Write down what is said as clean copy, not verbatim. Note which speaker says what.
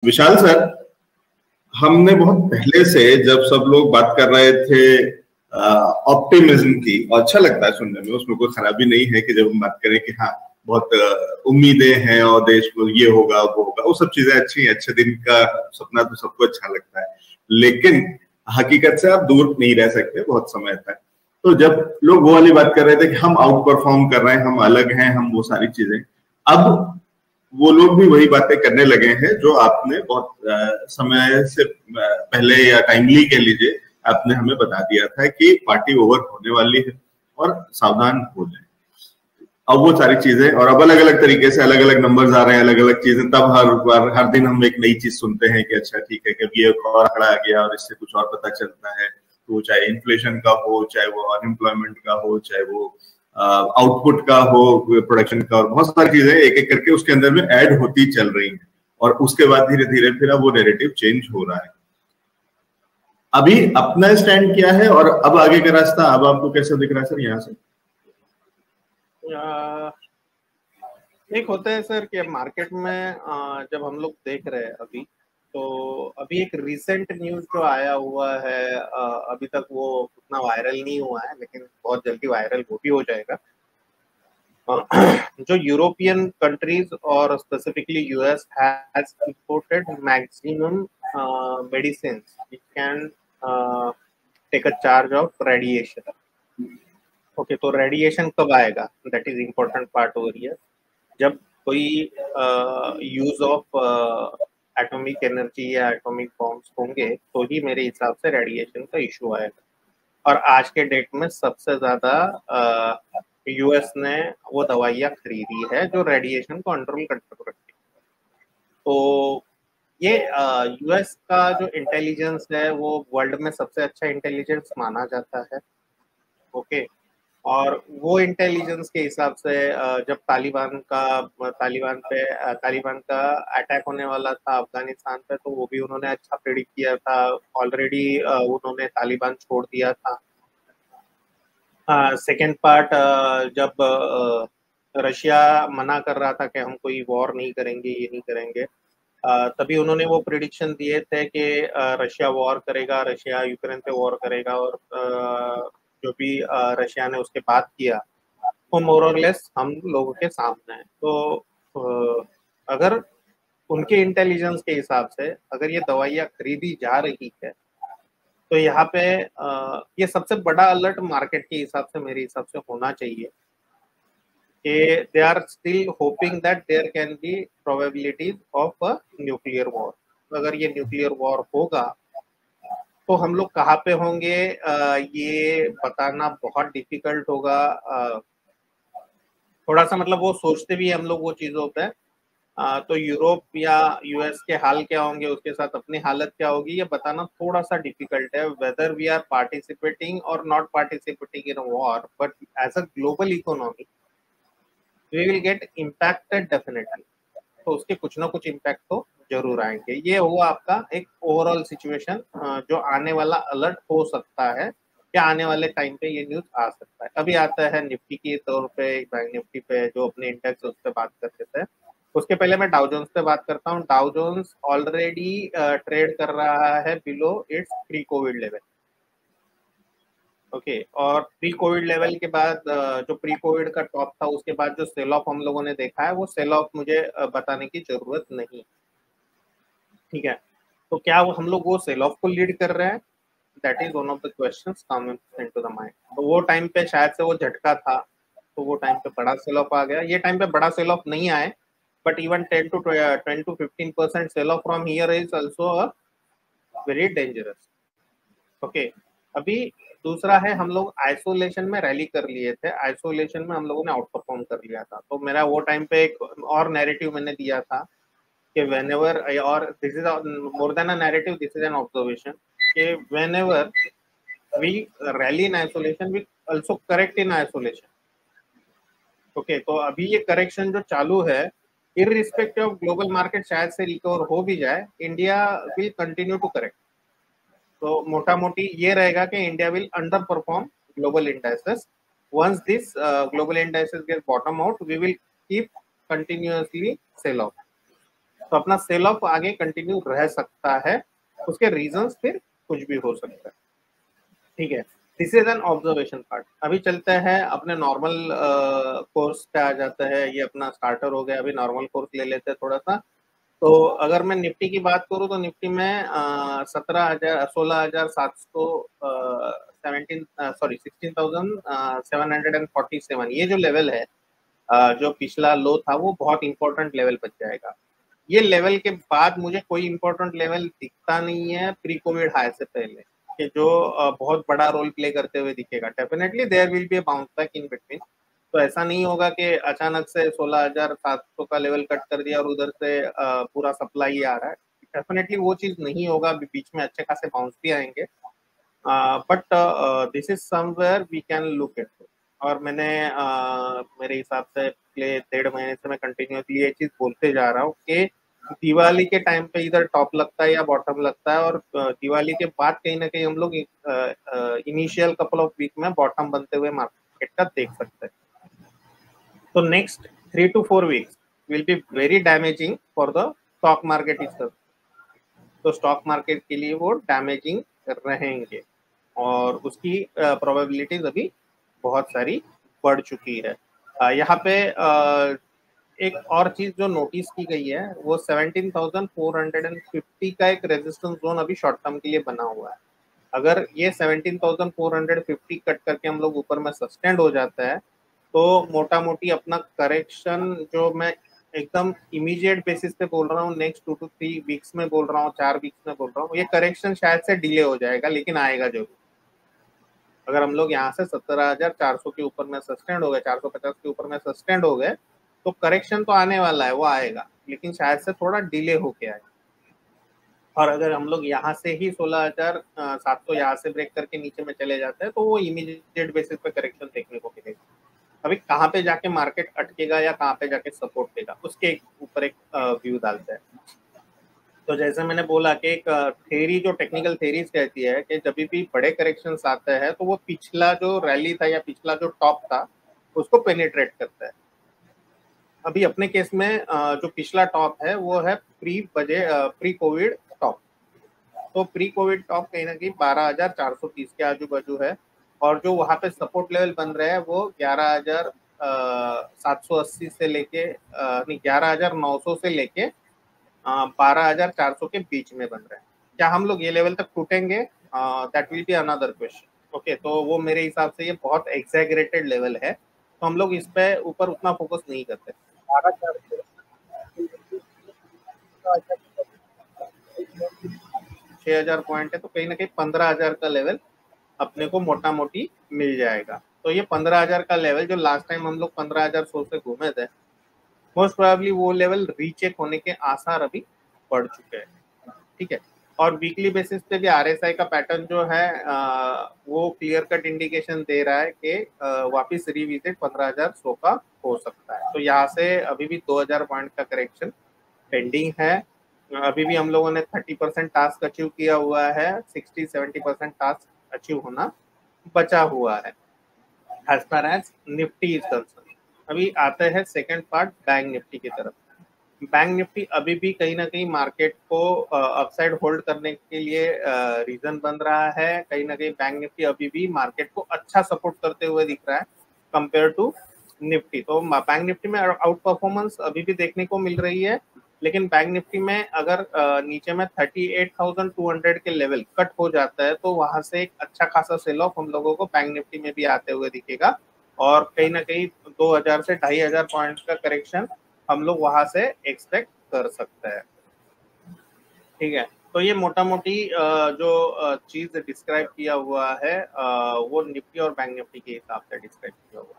Speaker 1: विशाल sir, हमने बहुत पहले से जब सब लोग बात कर रहे थे ऑप्टिमिज्म की, और अच्छा लगता है सुनने में, उसमें कोई खराबी नहीं है कि जब हम बात करें कि हाँ बहुत उम्मीदें हैं और देश को ये होगा वो होगा, वो सब चीजें अच्छी हैं, अच्छे दिन का सपना तो सबको अच्छा लगता है, लेकिन हकीकत से आप दूर नहीं रह सकते बहुत समय तक। तो जब लोग वो वाली बात कर रहे थे कि हम आउट परफॉर्म कर रहे हैं, हम अलग हैं, हम वो सारी चीजें, अब वो लोग भी वही बातें करने लगे हैं जो आपने बहुत समय से पहले, या टाइमली कह लीजिए, आपने हमें बता दिया था कि पार्टी ओवर होने वाली है और सावधान हो जाए। अब वो सारी चीजें, और अब अलग अलग तरीके से अलग अलग नंबर्स आ रहे हैं, अलग अलग चीजें, तब हर बार हर दिन हम एक नई चीज सुनते हैं कि अच्छा ठीक है, कभी ये और खड़ा आ गया और इससे कुछ और पता चलता है। तो चाहे इन्फ्लेशन का हो, चाहे वो अनएम्प्लॉयमेंट का हो, चाहे वो आउटपुट का हो, प्रोडक्शन का, और बहुत सारी चीजें एक एक करके उसके अंदर में ऐड होती चल रही हैं, और उसके बाद धीरे धीरे फिर अब वो नैरेटिव चेंज हो रहा है। अभी अपना स्टैंड क्या है और अब आगे का रास्ता अब आपको कैसे दिख रहा है सर यहाँ से?
Speaker 2: एक होता है सर कि मार्केट में जब हम लोग देख रहे हैं अभी, तो अभी एक रिसेंट न्यूज जो आया हुआ है, अभी तक वो उतना वायरल नहीं हुआ है, लेकिन बहुत जल्दी वायरल वो भी हो जाएगा। जो यूरोपियन कंट्रीज और specifically US has imported maximum medicine which can take a charge of radiation. Okay, तो रेडिएशन कब आएगा, that is important part over here. जब कोई यूज ऑफ एटॉमिक एनर्जी या एटॉमिक बॉम्ब्स होंगे तो ही मेरे हिसाब से रेडिएशन का इशू आएगा। और आज के डेट में सबसे ज्यादा यूएस ने वो दवाइयाँ खरीदी है जो रेडिएशन को कंट्रोल रखती है। तो ये यूएस का जो इंटेलिजेंस है वो वर्ल्ड में सबसे अच्छा इंटेलिजेंस माना जाता है। ओके, और वो इंटेलिजेंस के हिसाब से जब तालिबान का अटैक होने वाला था अफगानिस्तान पे, तो वो भी उन्होंने अच्छा प्रेडिक्ट किया था। ऑलरेडी उन्होंने तालिबान छोड़ दिया था। सेकेंड पार्ट, जब रशिया मना कर रहा था कि हम कोई वॉर नहीं करेंगे, ये नहीं करेंगे, तभी उन्होंने वो प्रिडिक्शन दिए थे कि रशिया वॉर करेगा, रशिया यूक्रेन पे वॉर करेगा। और जो भी रशिया ने उसके बाद किया वो मोर और लेस हम लोगों के सामने है। तो अगर उनके इंटेलिजेंस के हिसाब से अगर ये दवाइयाँ खरीदी जा रही है, तो यहाँ पे ये सबसे बड़ा अलर्ट मार्केट के हिसाब से, मेरे हिसाब से होना चाहिए कि they are still hoping that there can be probabilities of a nuclear war. अगर ये न्यूक्लियर वॉर होगा तो हम लोग कहाँ पे होंगे, ये बताना बहुत डिफिकल्ट होगा। थोड़ा सा मतलब वो सोचते भी हम लोग वो चीजों पे, तो यूरोप या यूएस के हाल क्या होंगे, उसके साथ अपनी हालत क्या होगी, ये बताना थोड़ा सा डिफिकल्ट है। वेदर वी आर पार्टिसिपेटिंग और not participating in war, but as a global economy we will get impacted definitely. तो उसके कुछ ना कुछ इम्पैक्ट तो जरूर आएंगे। ये हुआ आपका एक ओवरऑल सिचुएशन, जो आने वाला अलर्ट हो सकता है या आने वाले टाइम पे ये न्यूज आ सकता है। अभी आता है निफ्टी के तौर पे, बैंक निफ्टी पे जो अपने इंडेक्स उस पर बात कर लेते हैं। उसके पहले मैं डाउ जोन्स पे बात करता हूँ। डाउ जोन्स ऑलरेडी ट्रेड कर रहा है below it's pre Covid level. Okay, और प्री कोविड लेवल के बाद जो प्री कोविड का टॉप था, उसके बाद जो सेल ऑफ हम लोगों ने देखा है, वो सेल ऑफ मुझे बताने की जरूरत नहीं। ठीक है, तो क्या वो हम लोग वो सेल ऑफ को लीड कर रहे हैं, that is one of the questions coming into the mind. तो वो टाइम पे शायद से वो झटका था, तो वो टाइम पे बड़ा सेल ऑफ आ गया। ये टाइम पे बड़ा सेल ऑफ नहीं आए, but even 10 to 15% sell off from here is also a very dangerous. Okay, अभी दूसरा है, हम लोग आइसोलेशन में रैली कर लिए थे, आइसोलेशन में हम लोगों ने आउट परफॉर्म कर लिया था। तो मेरा वो टाइम पे एक और नैरेटिव मैंने दिया था कि whenever, और this is more than a narrative, this is an observation कि whenever we rally in isolation we also correct in isolation। Okay, तो अभी ये करेक्शन जो चालू है, इररिस्पेक्टिव ऑफ ग्लोबल मार्केट शायद से रिकवर हो भी जाए, India will continue to correct. तो मोटा मोटी ये रहेगा कि India will underperform global indices. Once this global indices get bottom out, we will keep continuously sell off. तो अपना सेल ऑफ आगे कंटिन्यू रह सकता है, उसके रीजंस फिर कुछ भी हो सकता है, ठीक है। This is an observation part. अभी चलते हैं अपने नॉर्मल कोर्स पे आ जाता है, ये अपना स्टार्टर हो गया, अभी नॉर्मल कोर्स ले लेते हैं थोड़ा सा। तो अगर मैं निफ्टी की बात करूं तो निफ्टी में 16,747 ये जो लेवल है, जो पिछला लो था वो बहुत इंपॉर्टेंट लेवल बन जाएगा। ये लेवल के बाद मुझे कोई इंपॉर्टेंट लेवल दिखता नहीं है प्री कोविड हाई से पहले, कि जो बहुत बड़ा रोल प्ले करते हुए दिखेगा। Definitely there will be a bounce back in between. तो ऐसा नहीं होगा कि अचानक से 16,700 का लेवल कट कर दिया और उधर से पूरा सप्लाई आ रहा है। डेफिनेटली वो चीज नहीं होगा, बीच में अच्छे खासे बाउंस भी आएंगे, but this is somewhere we can look it. और मैंने मेरे हिसाब से पिछले 1.5 महीने से मैं कंटिन्यूसली ये चीज बोलते जा रहा हूँ कि दिवाली के टाइम पे इधर टॉप लगता है या बॉटम लगता है, और दिवाली के बाद कहीं ना कहीं हम लोग इनिशियल कपल ऑफ वीक में बॉटम बनते हुए मार्केट का देख सकते हैं। तो next 3 to 4 weeks will be very damaging for the stock market itself। तो स्टॉक मार्केट के लिए वो डैमेजिंग रहेंगे, और उसकी प्रोबेबिलिटीज अभी बहुत सारी बढ़ चुकी है। यहाँ पे एक और चीज जो नोटिस की गई है वो 17,450 का एक रेजिस्टेंस जोन अभी शॉर्ट टर्म के लिए बना हुआ है। अगर ये 17,450 कट करके हम लोग ऊपर में सस्टेंड हो जाता है तो मोटा मोटी अपना करेक्शन, जो मैं एकदम इमीडिएट बेसिस पे बोल रहा हूँ, नेक्स्ट 2 to 3 वीक्स में बोल रहा हूँ, 4 वीक्स में बोल रहा हूँ, ये करेक्शन शायद से डिले हो जाएगा लेकिन आएगा जरूर। अगर हम लोग यहाँ से 17,400 के ऊपर में सस्टेंड हो गए, 450 के ऊपर में सस्टेंड हो गए, तो करेक्शन तो आने वाला है, वो आएगा, लेकिन शायद से थोड़ा डिले होके आएगा। और अगर हम लोग यहाँ से ही 16,700 यहाँ से ब्रेक करके नीचे में चले जाते हैं तो वो इमीडिएट बेसिस पे करेक्शन देखने को मिलेगा। अभी कहाँ पे जाके मार्केट अटकेगा या कहाँ पे जाके सपोर्ट देगा, उसके ऊपर एक व्यू डालते हैं। तो जैसे मैंने बोला कि एक थेरी, जो टेक्निकल थेरीज कहती है कि जब भी बड़े करेक्शन आते हैं तो वो पिछला जो रैली था या पिछला जो टॉप था उसको पेनिट्रेट करता है। अभी अपने केस में जो पिछला टॉप है वो है प्री कोविड टॉप। तो प्री कोविड टॉप कहीं ना कहीं 12,430 के आजू बाजू है, और जो वहां पे सपोर्ट लेवल बन रहे हैं वो 11,780 से लेके नहीं 11,900 से लेके 12,400 के बीच में बन रहे हैं। क्या हम लोग ये लेवल तक टूटेंगे? That will be another question. Okay, तो वो मेरे हिसाब से ये बहुत एक्सैगरेटेड लेवल है, तो हम लोग इस पे ऊपर उतना फोकस नहीं करते। 6,000 पॉइंट है तो कहीं ना कहीं 15,000 का लेवल अपने को मोटा मोटी मिल जाएगा। तो ये 15,000 का लेवल जो लास्ट टाइम हम लोग 15,100 से घूमे थे, मोस्ट प्रोबेबली वो लेवल रीचेक होने के आसार अभी बढ़ चुके हैं, ठीक है। और वीकली बेसिस पे भी आरएसआई का पैटर्न जो है वो क्लियर कट इंडिकेशन दे रहा है कि वापस रिविजिट 15,100 का हो सकता है। तो यहाँ से अभी भी 2,000 पॉइंट का करेक्शन पेंडिंग है। अभी भी हम लोगों ने 30% टास्क अचीव किया हुआ है, 60-70% टास्क अचीव होना बचा हुआ है as far as Nifty is concern. अभी आते हैं सेकंड पार्ट बैंक निफ्टी की तरफ। बैंक निफ्टी अभी भी कहीं ना कहीं मार्केट को अपसाइड होल्ड करने के लिए रीजन बन रहा है। कहीं ना कहीं बैंक निफ्टी अभी भी मार्केट को अच्छा सपोर्ट करते हुए दिख रहा है कंपेयर टू निफ्टी। तो बैंक निफ्टी में आउट परफॉर्मेंस अभी भी देखने को मिल रही है, लेकिन बैंक निफ्टी में अगर नीचे में 38,200 के लेवल कट हो जाता है तो वहां से एक अच्छा खासा सेल ऑफ हम लोगों को बैंक निफ्टी में भी आते हुए दिखेगा, और कहीं ना कहीं 2,000 से 2,500 पॉइंट्स का करेक्शन हम लोग वहां से एक्सपेक्ट कर सकते हैं, ठीक है। तो ये मोटा मोटी जो चीज डिस्क्राइब किया हुआ है वो निफ्टी और बैंक निफ्टी के हिसाब से डिस्क्राइब किया हुआ है।